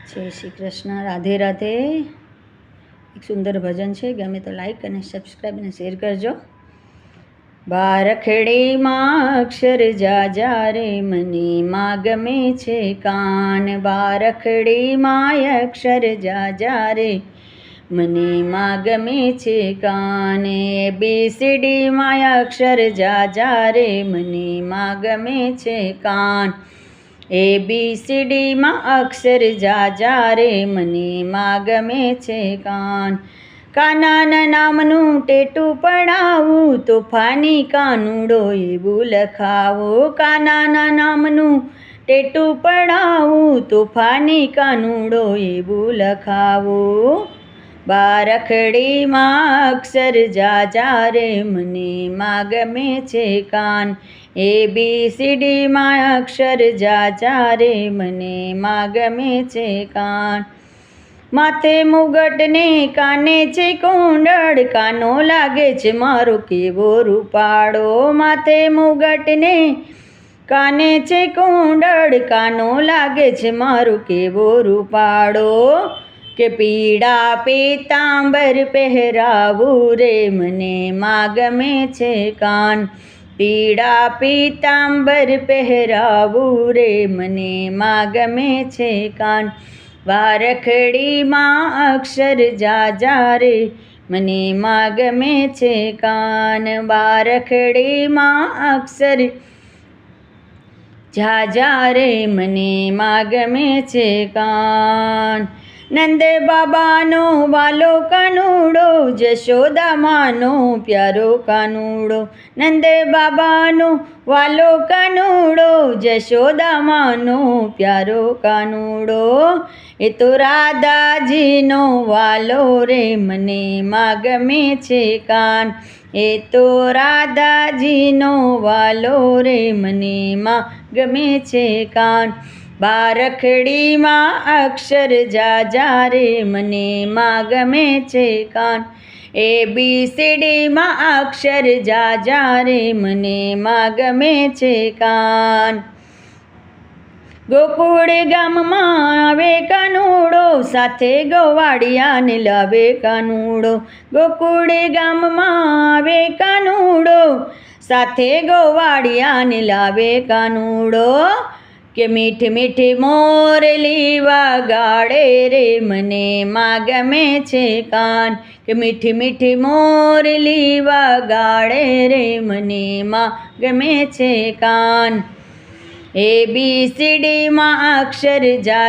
जय श्री कृष्ण। राधे राधे। एक सुंदर भजन है, गमे तो लाइक और सब्सक्राइब और शेर करजो। बारखड़ी माँ अक्षर जा जा रे मनी माँ गमे छे कान। बारखड़ी माँ अक्षर जा जा रे मनी माँ गमे छे कान। ABCD माँ अक्षर जा जा रे मनी माँ गमे छे कान। ABCD माँ अक्षर जा जा रे मनी माँ गमे छे कान। कानाना नामનું ટેટું પડાવું તોફાની કાનુડો એવું લખાવો। કાનાના નામનું ટેટું પડાવું તોફાની કાનુડો એવું લખાવો। બારખડીમાં અક્ષર જા જા રે મને માં ગમે છે કાન। ABCD માં અક્ષર જા જા રે મને માં ગમે છે કાન। માથે મુગટ ને કાને છે કુંડળ કાનો લાગે છે મારો કેવો રૂપાળો। માથે મુગટ ને કાને છે કુંડળ કાનો લાગે છે મારો કેવો રૂપાળો। કે પીળા પીતાંબર પહેરાવું રે મને માં ગમે છે કાન। પીળા પીતાંબર પહેરાવું રે મને માં ગમે છે કાન। બારખડીમાં અક્ષર જા જા રે મને માં ગમે છે કાન। બારખડીમાં અક્ષર જા જા રે મને માં ગમે છે કાન। નંદ બાબાનો વાલો કાનુડો જશોદા માનો પ્યારો કાનુડો। નંદ બાબાનો વાલો કાનુડો જશોદા માનો પ્યારો કાનુડો। એ તો રાધાજીનો વાલો રે મને માં ગમે છે કાન। એ તો રાધાજીનો વાલો રે મને માં ગમે છે કાન। બારખડીમાં અક્ષર જા જા રે મને માં ગમે છે કાન। ABCD માં અક્ષર જા જા રે મને માં ગમે છે કાન। ગોકુળ ગામમાં આવે કાનુડો સાથે ગવાડિયાને લાવે કાનુડો। ગોકુળ ગામમાં આવે કાનુડો સાથે ગવાડિયાને લાવે કાનુડો। કે મીઠી મીઠી મોરલી વગાડે રે મને માં ગમે છે કાન। કે મીઠી મીઠી મોરલી વગાડે રે મને માં ગમે છે કાન। ABCD માં અક્ષર જા